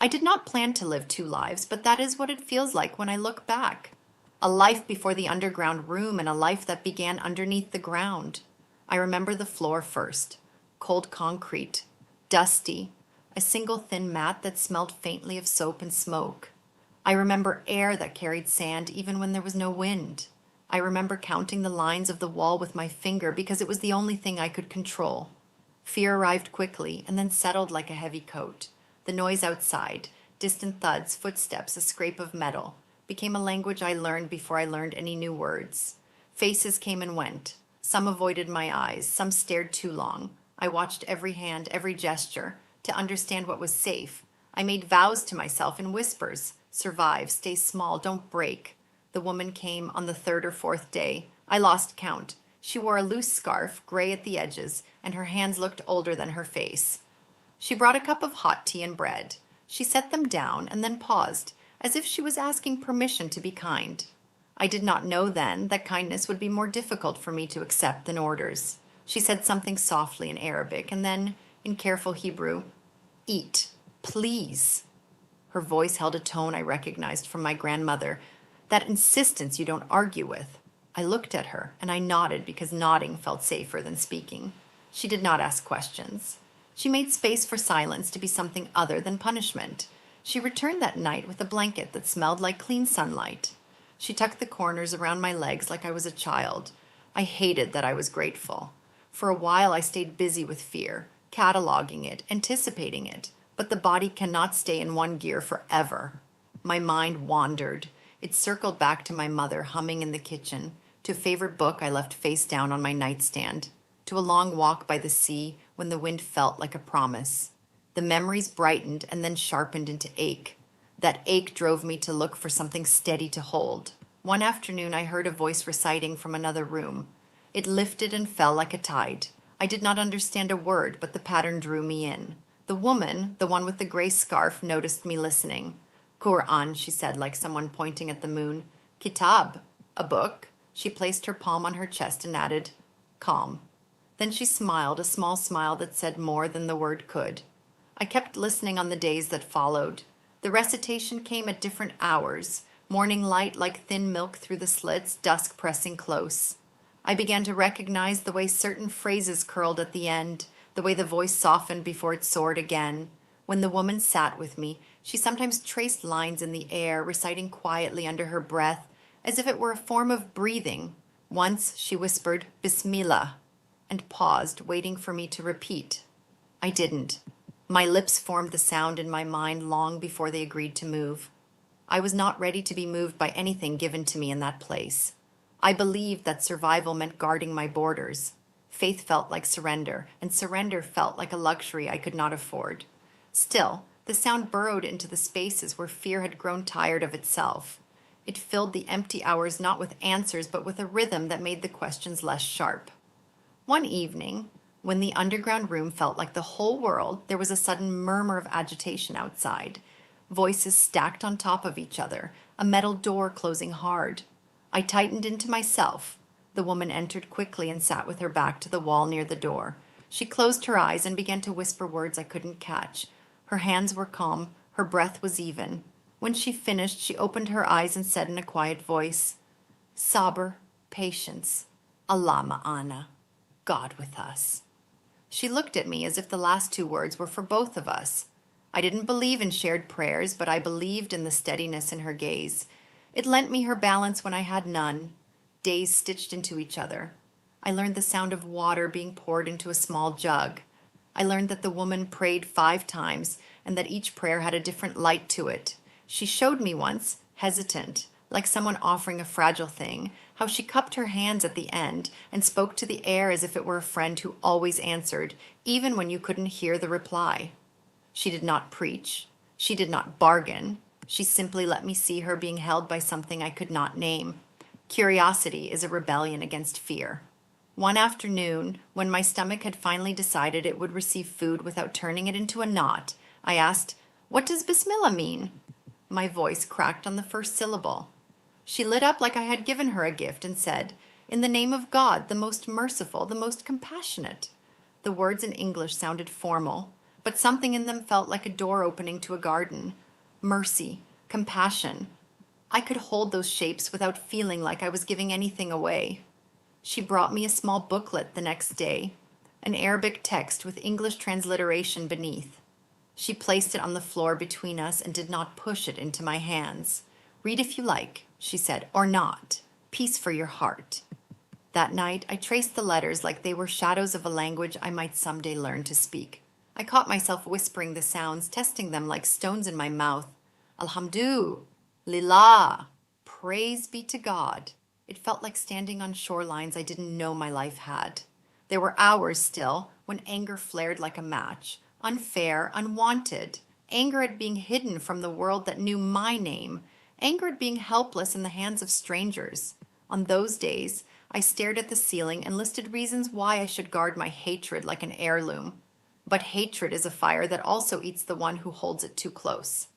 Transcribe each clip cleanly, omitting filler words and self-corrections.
I did not plan to live two lives, but that is what it feels like when I look back. A life before the underground room and a life that began underneath the ground. I remember the floor first. Cold concrete, dusty, a single thin mat that smelled faintly of soap and smoke. I remember air that carried sand even when there was no wind. I remember counting the lines of the wall with my finger because it was the only thing I could control. Fear arrived quickly and then settled like a heavy coat. The noise outside, distant thuds, footsteps, a scrape of metal, became a language I learned before I learned any new words. Faces came and went. Some avoided my eyes, some stared too long. I watched every hand, every gesture, to understand what was safe. I made vows to myself in whispers. Survive, stay small, don't break. The woman came on the third or fourth day. I lost count. She wore a loose scarf, gray at the edges, and her hands looked older than her face. She brought a cup of hot tea and bread. She set them down and then paused, as if she was asking permission to be kind. I did not know then that kindness would be more difficult for me to accept than orders. She said something softly in Arabic, and then, in careful Hebrew, "Eat, please." Her voice held a tone I recognized from my grandmother, that insistence you don't argue with. I looked at her, and I nodded because nodding felt safer than speaking. She did not ask questions. She made space for silence to be something other than punishment. She returned that night with a blanket that smelled like clean sunlight. She tucked the corners around my legs like I was a child. I hated that I was grateful. For a while I stayed busy with fear, cataloging it, anticipating it, but the body cannot stay in one gear forever. My mind wandered. It circled back to my mother humming in the kitchen, to a favorite book I left face down on my nightstand, to a long walk by the sea when the wind felt like a promise. The memories brightened and then sharpened into ache. That ache drove me to look for something steady to hold. One afternoon I heard a voice reciting from another room. It lifted and fell like a tide. I did not understand a word, but the pattern drew me in. The woman, the one with the gray scarf, noticed me listening. "Qur'an," she said, like someone pointing at the moon. "Kitab," a book. She placed her palm on her chest and added, "Calm." Then she smiled, a small smile that said more than the word could. I kept listening on the days that followed. The recitation came at different hours, morning light like thin milk through the slits, dusk pressing close. I began to recognize the way certain phrases curled at the end, the way the voice softened before it soared again. When the woman sat with me, she sometimes traced lines in the air, reciting quietly under her breath, as if it were a form of breathing. Once she whispered, "Bismillah," and paused, waiting for me to repeat. I didn't. My lips formed the sound in my mind long before they agreed to move. I was not ready to be moved by anything given to me in that place. I believed that survival meant guarding my borders. Faith felt like surrender, and surrender felt like a luxury I could not afford. Still, the sound burrowed into the spaces where fear had grown tired of itself. It filled the empty hours not with answers, but with a rhythm that made the questions less sharp. One evening, when the underground room felt like the whole world, there was a sudden murmur of agitation outside. Voices stacked on top of each other, a metal door closing hard. I tightened into myself. The woman entered quickly and sat with her back to the wall near the door. She closed her eyes and began to whisper words I couldn't catch. Her hands were calm, her breath was even. When she finished, she opened her eyes and said in a quiet voice, "Sabr, patience, Allah ma'ana, God with us." She looked at me as if the last two words were for both of us. I didn't believe in shared prayers, but I believed in the steadiness in her gaze. It lent me her balance when I had none. Days stitched into each other. I learned the sound of water being poured into a small jug. I learned that the woman prayed 5 times and that each prayer had a different light to it. She showed me once, hesitant, like someone offering a fragile thing, how she cupped her hands at the end and spoke to the air as if it were a friend who always answered, even when you couldn't hear the reply. She did not preach. She did not bargain. She simply let me see her being held by something I could not name. Curiosity is a rebellion against fear. One afternoon, when my stomach had finally decided it would receive food without turning it into a knot, I asked, "What does Bismillah mean?" My voice cracked on the first syllable. She lit up like I had given her a gift and said, "In the name of God, the most merciful, the most compassionate." The words in English sounded formal. but something in them felt like a door opening to a garden. Mercy, compassion. I could hold those shapes without feeling like I was giving anything away. She brought me a small booklet the next day, an Arabic text with English transliteration beneath. She placed it on the floor between us and did not push it into my hands. "Read if you like," she said, "or not. Peace for your heart." That night, I traced the letters like they were shadows of a language I might someday learn to speak. I caught myself whispering the sounds, testing them like stones in my mouth. Alhamdu, Lillah, praise be to God. It felt like standing on shorelines I didn't know my life had. There were hours still when anger flared like a match, unfair, unwanted, anger at being hidden from the world that knew my name, anger at being helpless in the hands of strangers. On those days, I stared at the ceiling and listed reasons why I should guard my hatred like an heirloom. But hatred is a fire that also eats the one who holds it too close.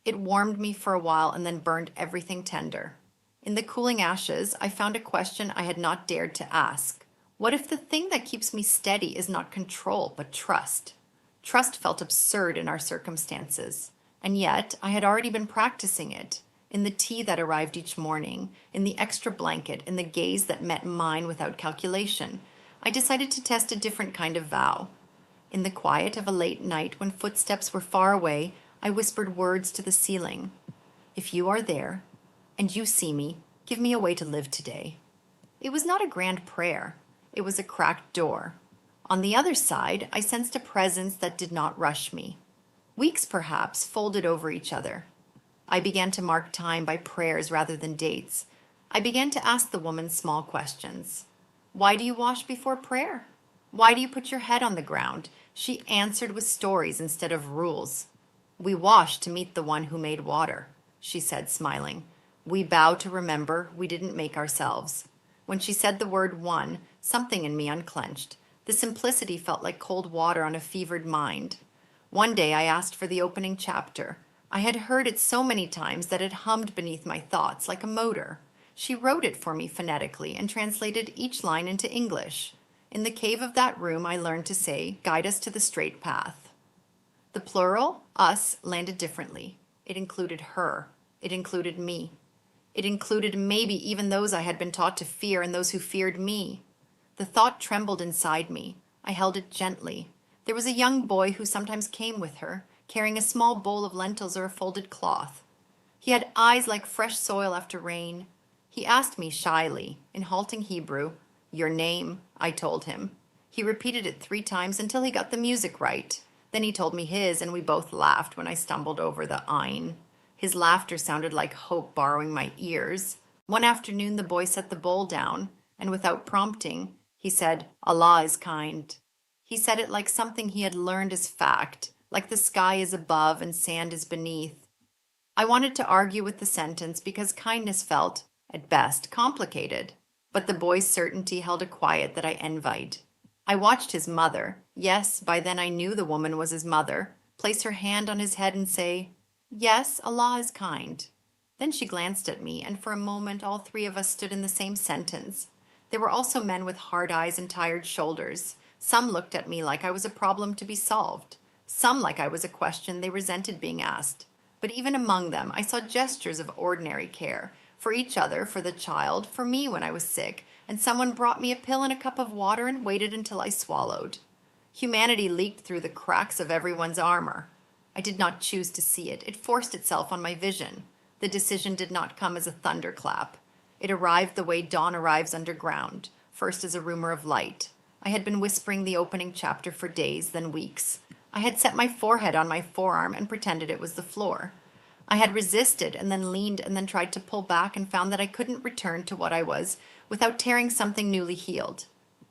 It warmed me for a while and then burned everything tender. In the cooling ashes, I found a question I had not dared to ask. What if the thing that keeps me steady is not control, but trust? Trust felt absurd in our circumstances, and yet I had already been practicing it. In the tea that arrived each morning, in the extra blanket, in the gaze that met mine without calculation, I decided to test a different kind of vow. In the quiet of a late night when footsteps were far away, I whispered words to the ceiling. "If you are there, and you see me, give me a way to live today." It was not a grand prayer. It was a cracked door. On the other side, I sensed a presence that did not rush me. Weeks, perhaps, folded over each other. I began to mark time by prayers rather than dates. I began to ask the woman small questions. "Why do you wash before prayer? Why do you put your head on the ground?" She answered with stories instead of rules. "We wash to meet the one who made water," she said, smiling. "We bow to remember we didn't make ourselves." When she said the word one, something in me unclenched. The simplicity felt like cold water on a fevered mind. One day I asked for the opening chapter. I had heard it so many times that it hummed beneath my thoughts like a motor. She wrote it for me phonetically and translated each line into English. In the cave of that room, I learned to say, "Guide us to the straight path." The plural, us, landed differently. It included her. It included me. It included maybe even those I had been taught to fear and those who feared me. The thought trembled inside me. I held it gently. There was a young boy who sometimes came with her, carrying a small bowl of lentils or a folded cloth. He had eyes like fresh soil after rain. He asked me shyly, in halting Hebrew, "Your name," I told him. He repeated it 3 times until he got the music right. Then he told me his, and we both laughed when I stumbled over the ein. His laughter sounded like hope borrowing my ears. One afternoon the boy set the bowl down, and without prompting, he said, "Allah is kind." He said it like something he had learned as fact, like the sky is above and sand is beneath. I wanted to argue with the sentence because kindness felt, at best, complicated, but the boy's certainty held a quiet that I envied. I watched his mother, yes, by then I knew the woman was his mother, place her hand on his head and say, "Yes, Allah is kind." Then she glanced at me, and for a moment all 3 of us stood in the same sentence. There were also men with hard eyes and tired shoulders. Some looked at me like I was a problem to be solved. Some like I was a question they resented being asked. But even among them, I saw gestures of ordinary care. For each other, for the child, for me when I was sick, and someone brought me a pill and a cup of water and waited until I swallowed. Humanity leaked through the cracks of everyone's armor. I did not choose to see it. It forced itself on my vision. The decision did not come as a thunderclap. It arrived the way dawn arrives underground, first as a rumor of light. I had been whispering the opening chapter for days, then weeks. I had set my forehead on my forearm and pretended it was the floor. I had resisted and then leaned and then tried to pull back and found that I couldn't return to what I was without tearing something newly healed.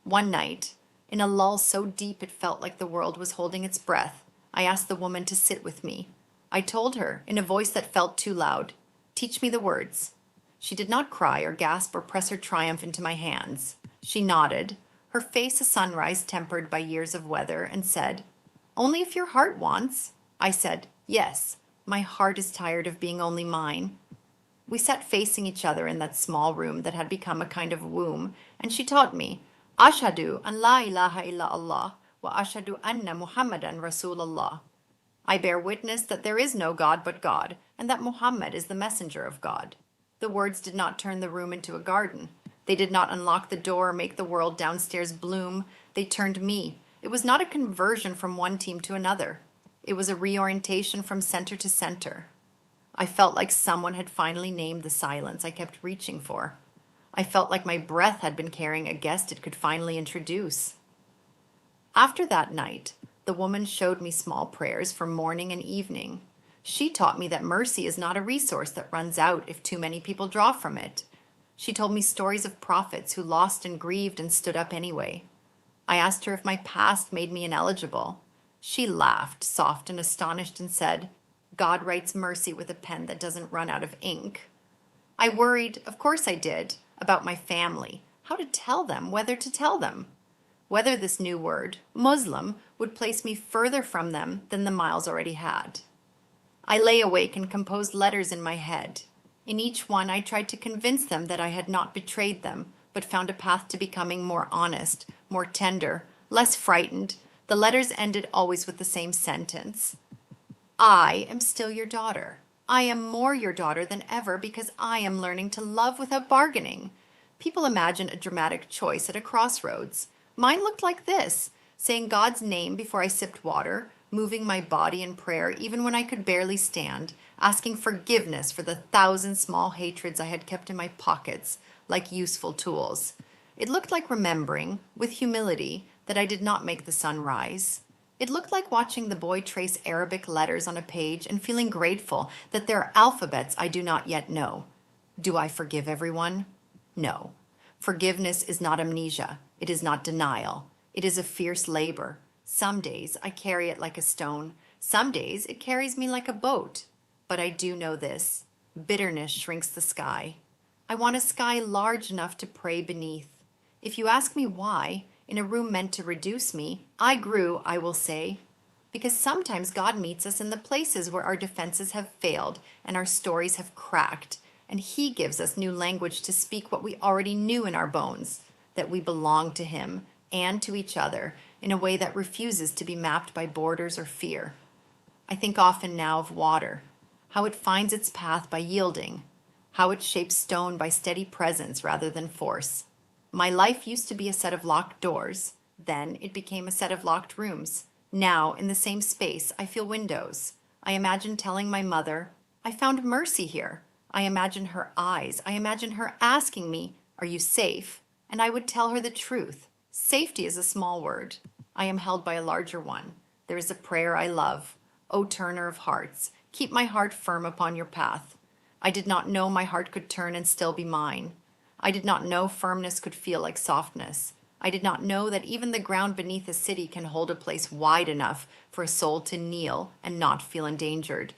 One night, in a lull so deep it felt like the world was holding its breath, I asked the woman to sit with me. I told her, in a voice that felt too loud, "Teach me the words." She did not cry or gasp or press her triumph into my hands. She nodded, her face a sunrise tempered by years of weather, and said, "Only if your heart wants." I said, "Yes, my heart is tired of being only mine." We sat facing each other in that small room that had become a kind of womb, and she taught me, "Ashhadu an la ilaha illa Allah," wa ashhadu anna Muhammadan Rasulullah. I bear witness that there is no God but God, and that Muhammad is the messenger of God. The words did not turn the room into a garden. They did not unlock the door or make the world downstairs bloom. They turned me. It was not a conversion from one team to another. It was a reorientation from center to center. I felt like someone had finally named the silence I kept reaching for. I felt like my breath had been carrying a guest it could finally introduce. After that night, the woman showed me small prayers for morning and evening. She taught me that mercy is not a resource that runs out if too many people draw from it. She told me stories of prophets who lost and grieved and stood up anyway. I asked her if my past made me ineligible. She laughed, soft and astonished, and said, "God writes mercy with a pen that doesn't run out of ink." I worried, of course I did, about my family, how to tell them, whether to tell them. Whether this new word, Muslim, would place me further from them than the miles already had. I lay awake and composed letters in my head. In each one, I tried to convince them that I had not betrayed them, but found a path to becoming more honest, more tender, less frightened. The letters ended always with the same sentence. I am still your daughter. I am more your daughter than ever because I am learning to love without bargaining. People imagine a dramatic choice at a crossroads. Mine looked like this, saying God's name before I sipped water, moving my body in prayer even when I could barely stand, asking forgiveness for the 1,000 small hatreds I had kept in my pockets like useful tools. It looked like remembering, with humility, that I did not make the sun rise. It looked like watching the boy trace Arabic letters on a page and feeling grateful that there are alphabets I do not yet know. Do I forgive everyone? No. Forgiveness is not amnesia. It is not denial. It is a fierce labor. Some days I carry it like a stone. Some days it carries me like a boat. But I do know this. Bitterness shrinks the sky. I want a sky large enough to pray beneath. If you ask me why, in a room meant to reduce me, I grew, I will say, because sometimes God meets us in the places where our defenses have failed and our stories have cracked, and He gives us new language to speak what we already knew in our bones, that we belong to Him and to each other in a way that refuses to be mapped by borders or fear. I think often now of water, how it finds its path by yielding, how it shapes stone by steady presence rather than force. My life used to be a set of locked doors. Then it became a set of locked rooms. Now, in the same space, I feel windows. I imagine telling my mother, "I found mercy here." I imagine her eyes. I imagine her asking me, "Are you safe?" And I would tell her the truth. Safety is a small word. I am held by a larger one. There is a prayer I love. O turner of hearts, keep my heart firm upon your path. I did not know my heart could turn and still be mine. I did not know firmness could feel like softness. I did not know that even the ground beneath a city can hold a place wide enough for a soul to kneel and not feel endangered.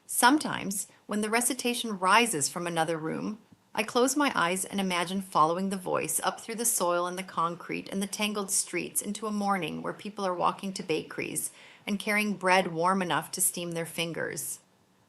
Sometimes, when the recitation rises from another room, I close my eyes and imagine following the voice up through the soil and the concrete and the tangled streets into a morning where people are walking to bakeries and carrying bread warm enough to steam their fingers.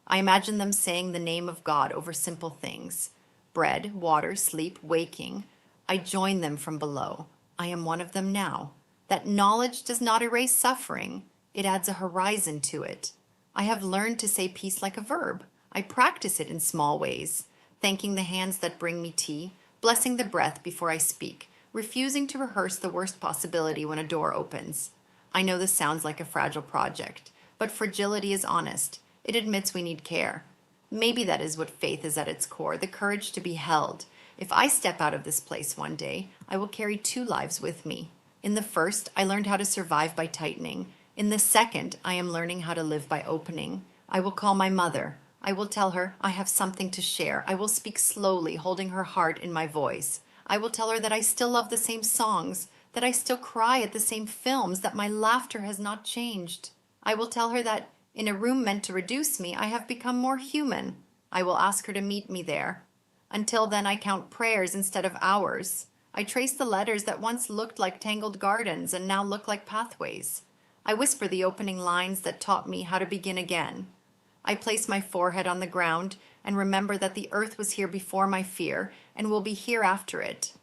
I imagine them saying the name of God over simple things. Bread, water, sleep, waking. I join them from below. I am one of them now. That knowledge does not erase suffering. It adds a horizon to it. I have learned to say peace like a verb. I practice it in small ways, thanking the hands that bring me tea, blessing the breath before I speak, refusing to rehearse the worst possibility when a door opens. I know this sounds like a fragile project, but fragility is honest. It admits we need care. Maybe that is what faith is at its core, the courage to be held. If I step out of this place one day, I will carry 2 lives with me. In the first, I learned how to survive by tightening. In the second, I am learning how to live by opening. I will call my mother. I will tell her I have something to share. I will speak slowly, holding her heart in my voice. I will tell her that I still love the same songs, that I still cry at the same films, that my laughter has not changed. I will tell her that in a room meant to reduce me, I have become more human. I will ask her to meet me there. Until then, I count prayers instead of hours. I trace the letters that once looked like tangled gardens and now look like pathways. I whisper the opening lines that taught me how to begin again. I place my forehead on the ground and remember that the earth was here before my fear and will be here after it.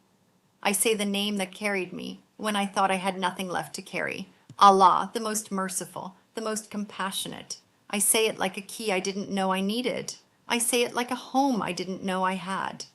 I say the name that carried me when I thought I had nothing left to carry. Allah, the most merciful, the most compassionate. I say it like a key I didn't know I needed. I say it like a home I didn't know I had.